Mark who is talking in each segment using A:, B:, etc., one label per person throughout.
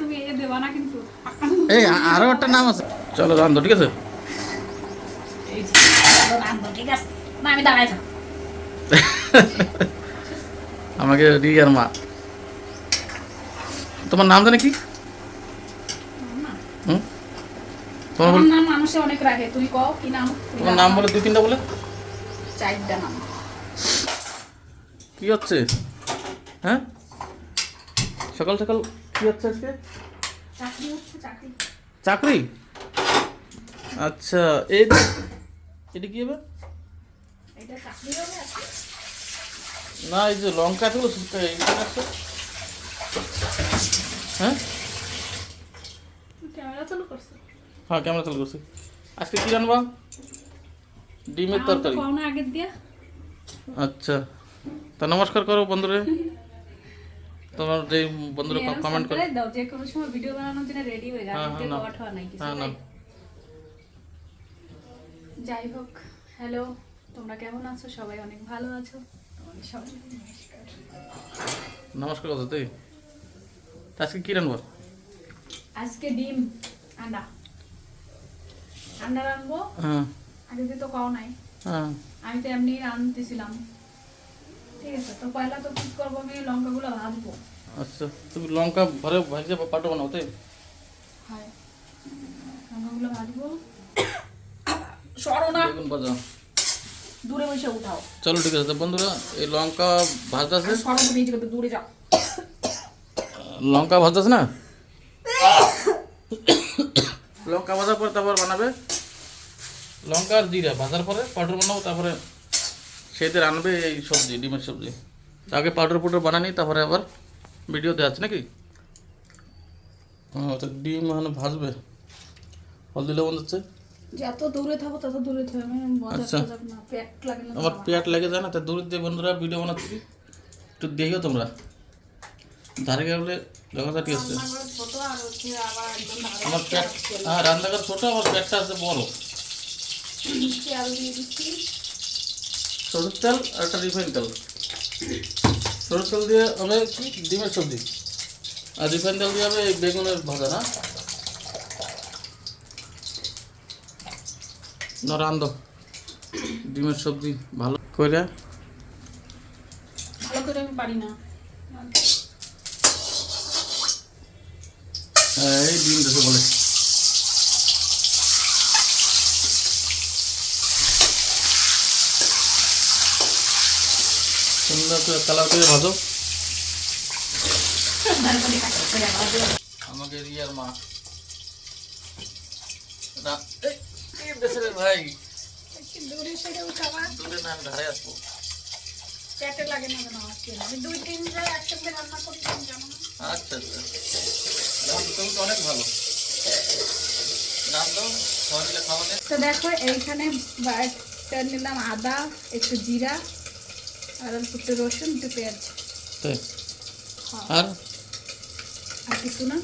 A: তুমি এই দেবা না কিন্তু
B: এই আরো একটা নাম আছে, চলো রান্ধো, ঠিক আছে?
A: এই যে রান্ধো, ঠিক আছে না? আমি দাঁড়াই থাক।
B: আমাকে রিয়ার মা। তোমার নাম জানে কি? হুম, তোমার
A: আমার নাম মানুষে অনেক রাখে, তুমি কও কি নাম?
B: তোমার নাম বলে দুই তিনটা বলে।
A: চারটা নাম।
B: কি হচ্ছে? হ্যাঁ, সকাল সকাল কি হচ্ছে আজকে?
A: চাকরি হচ্ছে, চাকরি।
B: চাকরি? আচ্ছা, এটা কি হবে?
A: এটা চাকরি হবে আজকে?
B: না, এই যে লঙ্কা এতগুলো এইখানে আছে। হ্যাঁ
A: ক্যামেরা চালু করছো?
B: হ্যাঁ, ক্যামেরা চালু করছি। আজকে কি রান্না? ডিমের তরকারি।
A: পাওনা আগের দিয়া।
B: আচ্ছা, তা নমস্কার করো বন্ধুরে। তোমার যে বন্ধুরা কমেন্ট করে
A: দাও, যে কোনো সময় ভিডিও বানানোর জন্য রেডি হয়ে যাবে।
B: হ্যাঁ,
A: দেখতে
B: না।
A: কট হওয়া নাই কিছু।
B: হ্যাঁ, না।
A: যাই হোক, হ্যালো, তোমরা কেমন আছো? সবাই অনেক ভালো আছো? তোমাদের সবাই নমস্কার।
B: নমস্কার কথা তুই। আজকে কি রান্না?
A: আজকে ডিম, আন্ডা। আন্ডা রানবো।
B: হ্যাঁ,
A: আগে দিয়ে তো খাও নাই।
B: হ্যাঁ,
A: আমি তো এমনি রানতেছিলাম, ঠিক আছে? তো পয়লা তো কি করবো, আমি লঙ্কাগুলো ভাজবো।
B: আচ্ছা, তুমি লঙ্কা ভরে ভাজে পাটো বানাও তাই?
A: হ্যাঁ, লঙ্কাগুলো ভাজবো। সরো না,
B: বেগুন ভাজা।
A: দূরে বসে উঠাও।
B: চলো ঠিক আছে, তো বন্ধুরা এই লঙ্কা ভাজতেছে।
A: সরো, তুমি এই জায়গাতে দূরে যাও।
B: লঙ্কা ভাজতেছে না, লঙ্কা ভাজার পরে তারপর বানাবে লঙ্কা আর জিরা ভাজার পরে পাউডার বানাবো, তারপরে সেতে রানবে এই সবজি, ডিমের সবজি। আগে পাউডার পাউডার বানানি, তারপরে আবার ভিডিও দেওয়া আছে নাকি? তো ডিম মানে ভাজবে, হলদি লবণ দিচ্ছে।
A: যত দূরে থাকবো তত দূরে থাকবে। আমি মজা
B: আচ্ছা।
A: টজা না, পেট লাগে না।
B: আমার পেট লেগে যায় না, তা দূরের দিয়ে বন্ধুরা ভিডিও বানাচ্ছি, একটু দেখিও তোমরা। ধারে গেলে দেখা ঠিক আছে।
A: রান্নাঘর ছোট আর হচ্ছে আবার একদম ধারে
B: আমার পেট, হ্যাঁ, রান্নাঘর ছোটো, আমার পেটটা আছে বড়।
A: তেল দিয়ে দিচ্ছি।
B: সরষের তেল আর একটা রিফাইন তেল। সরষের তেল দিয়ে হবে কি ডিমের সবজি, আর রিফাইন তেল দিয়ে হবে এই বেগুনের ভাজা। না রান্ধো ডিমের সবজি ভালো করে।
A: ভালো করে আমি পারি না।
B: এই ডিম দেশে বলে সুন্দর করে কালার করে ভাজো। আমাকে রিয়ার মা দেশের ভাই
A: দূরে সেটা উঠাবা।
B: দূরে না, আমি ধারে আসবো।
A: পেটে লাগে না কেন আজকে? আমি 2-3 জায়গায় একসাথে রান্না করি, তুমি জানো না?
B: আচ্ছা আচ্ছা, তুমি তো অনেক ভালো রান্ধো, সবাই মিলে খাওয়া নেই।
A: তো দেখো এইখানে বাটা নিলাম, আদা, একটু জিরা, আর অল্প একটু রসুন, একটু পেঁয়াজ।
B: তাই?
A: হ্যাঁ,
B: আর
A: আর কিছু না।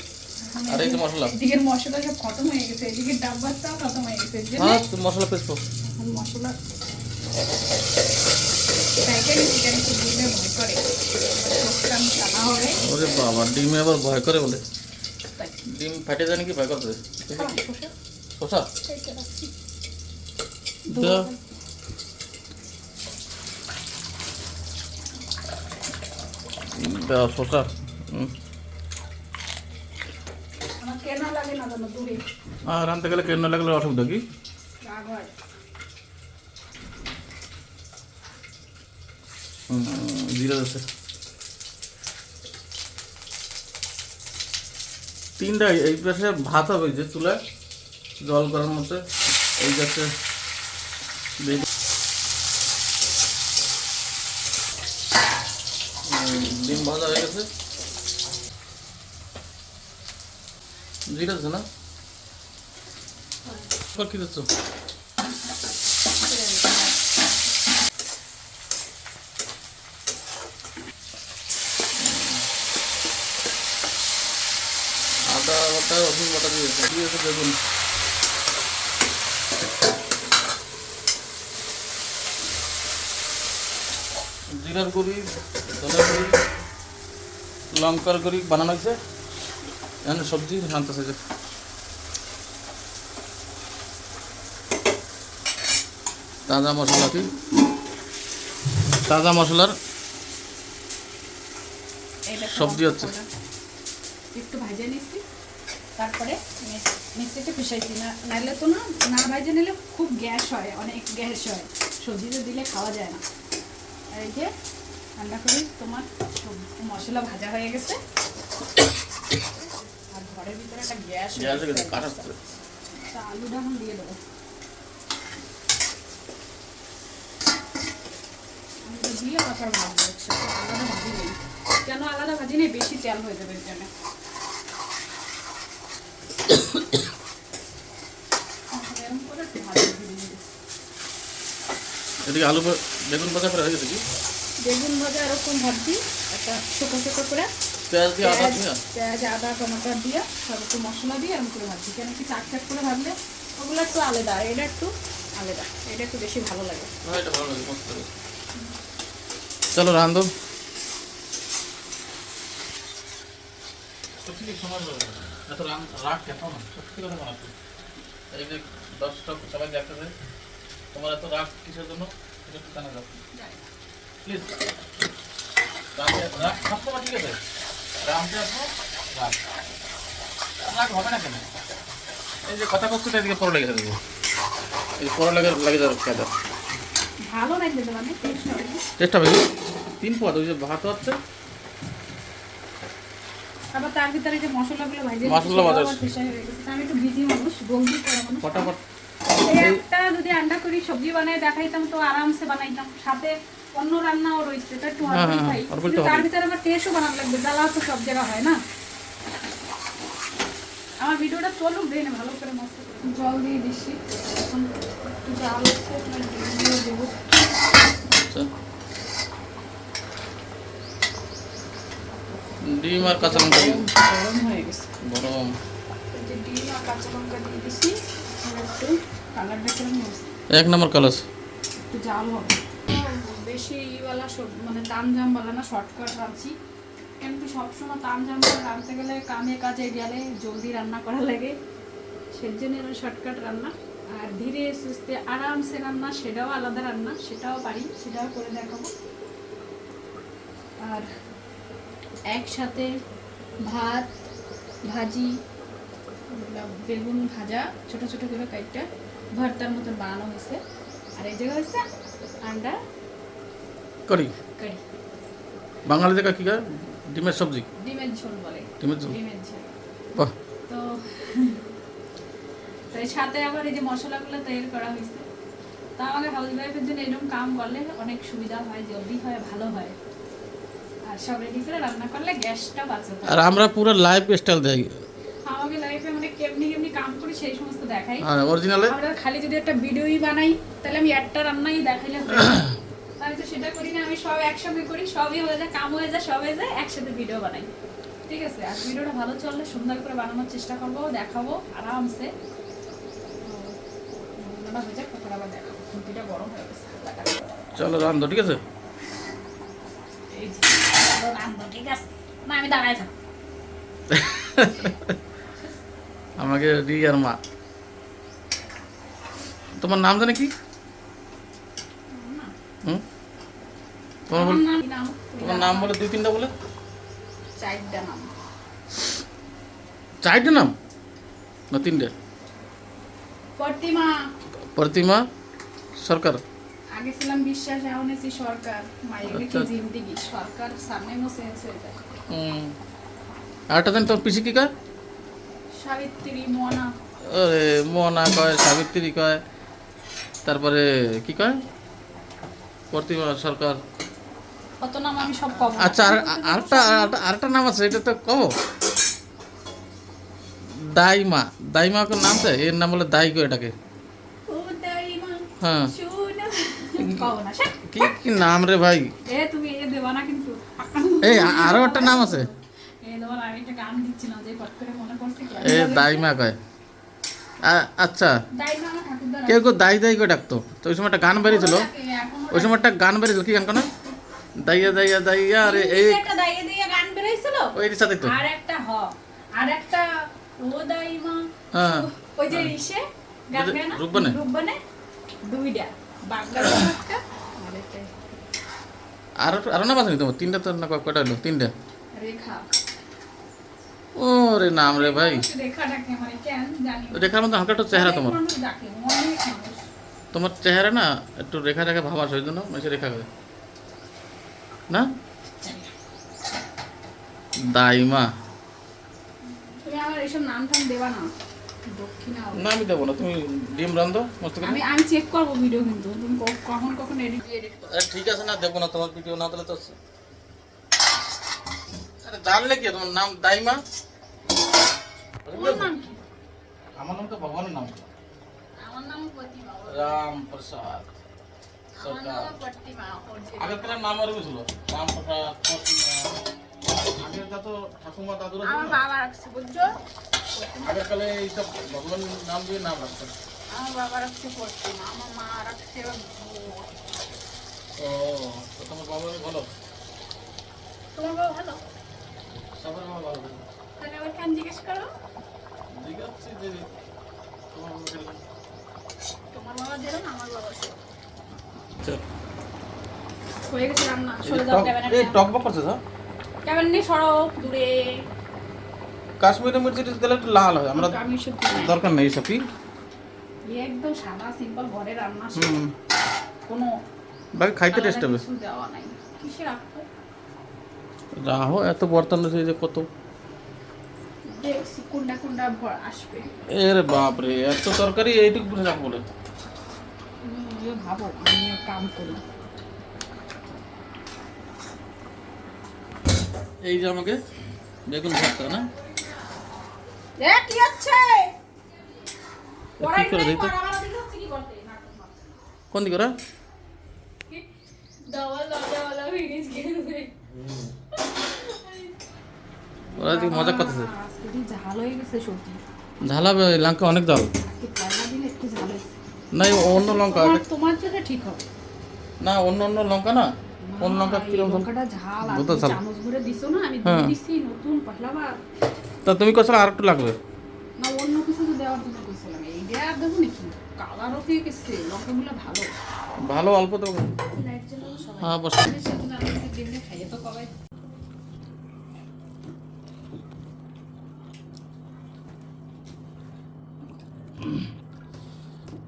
B: আর এই যে মশলা,
A: এদিকে মশলা সব খতম হয়ে গেছে, এদিকে ডাব্বাটাও খতম হয়ে গেছে। এর জন্য
B: হ্যাঁ তুমি মশলা পেস্ট
A: এখন মশলা প্যাকেট চিকেন একটু দিলে ভয় করে, আমি টানা হবে।
B: ওরে বাবা, ডিমে আবার ভয় করে বলে?
A: তাই
B: ডিম ফাটে যায় নাকি ভয় করতে? শসা
A: এইটা রাখছি।
B: দাও। দাও শসা।
A: আমার কেন লাগে না জানো, দূরে
B: আর রানতে গেলে কেন লাগলে অসুবিধা কি?
A: রাগ হয়।
B: জিরা আছে তিনটা। এই পাশে ভাত হবে যে চুলায় জল করার মধ্যে, এই গাছে ডিম ভাজা হয়ে গেছে। জিরা আছে না? কি দিচ্ছ? আদা বাটা, রসুন বাটা দিয়েছে, বেগুন। জিরার গুঁড়ি, ধনের গুঁড়ি, লঙ্কার গুঁড়ি বানানো হয়েছে, এখন সবজি আনতেছে যে তাজা মশলা কি তাজা মশলার
A: এটা
B: সবজি হচ্ছে।
A: একটু ভেজে নিচ্ছি, তারপরে মিক্সিতে পিসাইছি। না নাহলে তো না ভেজে নিলে খুব গ্যাস হয়, অনেক গ্যাস হয়, সবজিতে দিলে খাওয়া যায় না। আর এই যে রান্না করি তোমার মশলা ভাজা হয়ে গেছে, আর ঘরের ভিতরে একটা গ্যাস আলুটা এখন দিয়ে দেবো। আলুটা দিয়ে তারপর ভাজবো একসাথে, আলাদা ভাজি নেই। কেন আলাদা ভাজি নেই? বেশি তেল হয়ে যাবে এর জন্য। এরকম করে একটু ভাজি দিয়ে দিই।
B: এদিকে আলু বেগুন ভাজা করে হয়ে গেছে কি?
A: বেগুন ভাজা এরকম ভাজি, একটা শুকো শুকো করে
B: পেঁয়াজ দিয়ে আদা দিয়ে
A: পেঁয়াজ আদা টমাটার দিয়ে সব একটু মশলা দিয়ে এরকম করে ভাজি। কেন কি চাক চাক করে ভাজলে ওগুলো একটু আলাদা, আর এটা একটু আলাদা, এটা একটু বেশি ভালো লাগে।
B: হ্যাঁ এটা ভালো লাগে, মস্ত লাগে। চলো রান্ধো। এত রাগ কেন না, সত্যি কথা বানাচ্ছি। এই যে দর্শক সবাই দেখতেছে, তোমার এত রাগ কিসের জন্য এটা একটু জানা যাও প্লিজ। রাগ সবসময় ঠিক আছে, রামতে আসবো রাগ রাগ হবে না কেন? এই যে কথা করছো এদিকে পরে লেগে দেবো, এই পরে লেগে যাবে কাজা।
A: ভালো লাগবে তো, মানে টেস্ট হবে।
B: চেষ্টা হবে 3 পদ ওই যে ভাত হচ্ছে,
A: আবার তার ভিতরে যে মশলাগুলো ভাজে
B: মশলা ভাজা
A: আমি একটু বিজি মানুষ, জলদি করে মানুষ।
B: ফটাফট
A: এই একটা যদি আন্ডা করি সবজি বানাই দেখাইতাম তো আরামসে বানাইতাম, সাথে অন্য রান্নাও রয়েছে, এটা একটু হরবি খাই। কিন্তু তার ভিতরে আমার টেস্টও বানানো লাগবে, জ্বালাও তো সব জায়গা হয় না। আমার ভিডিওটা চলুক, দেয় না ভালো করে মস্ত করে জল দিয়ে দিচ্ছি। এখন একটু জাল হচ্ছে, দিয়ে দেবো।
B: আচ্ছা ডিম আর কাঁচা লঙ্কা দিয়ে
A: গরম হয়ে গেছে,
B: গরম।
A: এই যে ডিম আর কাঁচা লঙ্কা দিয়ে দিচ্ছি। আর একটু কালারটা কেমন হয়েছে,
B: 1 নম্বর কালাস।
A: একটু জাল হবে। বেশি ইওয়ালা সব মানে তামঝামওয়ালা না, শর্টকাট রাঁধছি। কেনকি সবসময় তামঝাম করে রাঁধতে গেলে কামে কাজে গেলে জলদি রান্না করা লাগে, সেই জন্য শর্টকাট রান্না। আর ধীরে সুস্থে আরামসে রান্না, সেটাও আলাদা রান্না, সেটাও পারি, সেটাও করে দেখাবো। আর একসাথে ভাত ভাজি বেগুন ভাজা ছোট ছোট করে কাইটটা ভর্তার মতন বানানো হয়েছে। আর এই জায়গা হচ্ছে আন্ডা
B: করি
A: কারি,
B: বাঙালি দেখা কি গায় ডিমের সবজি,
A: ডিমের ঝোল বলে,
B: ডিমের ঝোল।
A: ডিমের ঝোল।
B: বাহ
A: তো এর সাথে আবার এই যে মশলাগুলো তৈরি করা হয়েছে। তা আমাকে হাউস ওয়াইফের জন্য এরকম কাম করলে অনেক সুবিধা হয়, জলদি হয়, ভালো হয়। আর সব রেডি করে রান্না করলে গ্যাসটা বাঁচে।
B: আর আমরা পুরো লাইভ স্টাইল দেই,
A: আমাকে লাইফে মানে কেমনি কেমনি কাম করি সেই সমস্ত দেখাই।
B: আর অরিজিনালে
A: আমরা খালি যদি একটা ভিডিওই বানাই তাহলে আমি একটা রান্নাই দেখাইলে হয় না। আমি তো সেটা করি না, আমি সব একসঙ্গে করি, সবই হয়ে যায়, কাম হয়ে যায়, সব হয়ে যায়, একসাথে ভিডিও বানাই। ঠিক আছে, আর ভিডিওটা ভালো চললে সুন্দর করে বানানোর চেষ্টা করবো, দেখাবো আরামসে। হয়ে যাক, তারপর আবার দেখাবো। খুঁটিটা গরম হয়ে গেছে।
B: চলো রান্ধো, ঠিক আছে?
A: এই যে রান্ধো, ঠিক আছে না? আমি দাঁড়ায় থাক।
B: আমাকে রিয়ার মা। তোমার নাম জানে কি? হুম তোমার নাম বলে 2-3টা বলে,
A: 4টা নাম।
B: 4টা নাম না 3টে?
A: প্রতিমা,
B: প্রতিমা সরকার।
A: আগে ছিলাম বিশ্বাস, এখন আছি সরকার। মায়ের কি জিন্দেগি, সরকার সামনে মো চেঞ্জ হয়ে যায়।
B: আরেকটা জানি তোমার পিসি কি কয়?
A: সাবিত্রী, মোনা।
B: আরে মোনা কয়, সাবিত্রী কয়, তারপরে কি কয়? প্রতিমা সরকার।
A: কত নাম আমি সব কব।
B: আচ্ছা আরেকটা নাম আছে, এটা তো কব। দাইমা, দাইমা কোন নাম দেয়? এর নাম বলে দাই গো এটাকে।
A: ও দাইমা,
B: হ্যাঁ
A: শুনো কব না সে।
B: কি কি নাম রে ভাই?
A: এ তুমি এ দেবা না কিন্তু।
B: এই আরো একটা নাম আছে,
A: এ দেবা না, আমি একটা গান দিচ্ছি না যে পট করে মনে পড়ছে কি।
B: এ দাইমা কয়। আচ্ছা
A: দাইমা আমার ঠাকুরদার।
B: কেউ কেউ দাই দাই করে ডাকতো, তো ওই সময় একটা গান বেরিয়েছিল, ওই সময় একটা গান বেরিয়েছিল, কি গান কেন? দাইয়া দাইয়া দাইয়া রে এই
A: একটা দাইয়া দাইয়া গান বেরাইছিল।
B: ওই সাথে তো
A: আর একটা আর একটা ও দাইমা
B: হ্যাঁ
A: ওই যে ইসে গান গায় না
B: রূপবানে?
A: রূপবানে দুইটা বাংলা একটা আর একটা
B: আরো না বাজে তোমার তিনটা তো না কয়টা হলো তিনটা
A: রেখা
B: ও রে নাম রে ভাই
A: রেখা ডাকে মানে কেন জানি না।
B: রেখার মতো হালকা একটু চেহারা
A: অনেক
B: তোমার
A: মানুষ ডাকে, অনেক মানুষ।
B: তোমার চেহারা না একটু রেখা রেখা ভাব আসে ওই জন্য মেসে রেখা করে না দাইমা
A: তুমি আমার এইসব নাম টাম দেবা না দক্ষিণা
B: না আমি দেবো না তুমি ডিম রান্ধো মস্ত করে
A: আমি চেক করবো ভিডিও কিন্তু তুমি কখন এডিট করো
B: আরে ঠিক আছে না দেবো না তোমার ভিডিও না দিলে তো আরে জানলে কি তোমার নাম দাইমা
A: তোমার নাম কি?
B: আমার নাম তো ভগবানের নাম
A: আমার নাম প্রতিমা
B: রাম প্রসাদ
A: আমার নাম প্রতিমা
B: আগের কালের নাম আর ছিল রাম প্রসাদ আগের তো ঠাকুমা দাদুরা ছিল
A: আমার
B: না?
A: বাবা রাখছে বুঝছো
B: আগের কালে এইসব ভগবানের নাম দিয়ে নাম রাখতো
A: আমার বাবা রাখছে প্রতিমা আমার মা রাখছে ভোট।
B: ও তো তোমার বাবা বলো
A: তোমার বাবা ভালো
B: সবার বাবা ভালো
A: তাহলে আবার কেন জিজ্ঞেস করো
B: জিজ্ঞাসা যে তোমার বাবা কেমন?
A: তোমার বাবা যেরকম আমার বাবা সেরকম।
B: চল।
A: হয়ে গেছে রান্না
B: এই
A: সরে
B: যে
A: যাও
B: টক-
A: ক্যামেরা
B: এই টক বক করছে স্যার
A: ক্যামেরা নিয়ে সরো দূরে
B: কাশ্মীরি মির্চি দিলে একটু লাল হয় আমরা
A: আমি সত্যি
B: দরকার নেই সব কি
A: একদম সাদা সিম্পল ঘরে রান্না
B: হুম
A: কোনো
B: বাকি খাইতে টেস্ট হবে
A: কিছু দেওয়া নাই কিসে রাখবো
B: রাহো এত বর্তন আছে যে কত
A: দেখছি কোনটা কোনটা ভর আসবে
B: এর বাপ রে এত তরকারি এইটুকু করে রাখ বলে
A: তুমি ভাবো আমি কাম করি
B: এই যে আমাকে বেগুন ভর্তা না
A: এ কি হচ্ছে
B: কি করে দিই তো
A: আমার দিকে হচ্ছে কি করতে নাটক মারতে।
B: কোন দিকে ওরা
A: কি? দাওয়াল দাওয়াল ফিনিশ গেছে
B: ওরা দিকে মজা করতেছে
A: আজকে কি ঝাল হয়ে গেছে সবজি
B: ঝালাবে লঙ্কা অনেক ঝাল
A: আজকে পয়লা দিন একটু ঝাল হয়েছে
B: না এই অন্য লঙ্কা
A: তোমার জন্য ঠিক হবে
B: না অন্য অন্য লঙ্কা না কোন লঙ্কা
A: এই
B: কিরকম ঝাল?
A: লঙ্কাটা ঝাল আর
B: বুঝতে ঝাল।
A: চামচ ভরে দিছো না আমি
B: হ্যাঁ।
A: দিয়ে দিছি নতুন পয়লা বার
B: তা তুমি কষলে আর একটু লাগবে
A: না অন্য কিছু তো দেওয়ার জন্য কইছিলাম এই দেয়া দেবো নাকি কালারও হয়ে গেছে লঙ্কাগুলো ভালো
B: ভালো অল্প তো
A: লাইট জ্বালানো সবাই
B: হ্যাঁ বস
A: সেদিন আমি দিনে খাইয়ে তো কবাই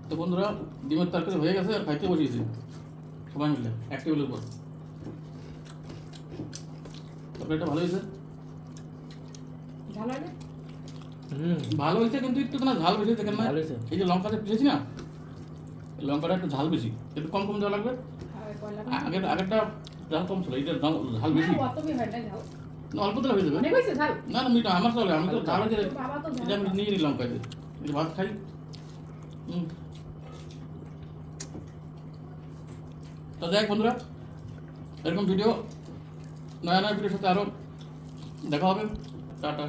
B: তো বন্ধুরা ডিমের তরকারি হয়ে গেছে আর খাইতে বসিয়েছি সবাই মিলে এক টেবিলের পর তরকারিটা ভালো হয়েছে
A: ঝাল লাগে
B: ভালো হয়েছে কিন্তু একটু তো না ঝাল বেশি দেখেন না এই যে লঙ্কাটা পিছেছি না এই লঙ্কাটা একটু ঝাল বেশি একটু কম কম দেওয়া লাগবে
A: আর পয়লা
B: আগেরটা ঝাল কম ছিল এইটার ঝাল বেশি
A: অত বি হয় না ঝাল
B: না, অল্প দিলে হয়ে যাবে
A: অনেক হয়েছে ঝাল
B: না না মিঠা আমার চলে আমি তো ঝাল হয়েছে
A: বাবা তো
B: এটা আমি নিয়ে নিই লঙ্কা দিয়ে এই ভাত খাই তো যাই হোক বন্ধুরা এরকম ভিডিও নয়া নয়া ভিডিওর সাথে আরও দেখা হবে টাটা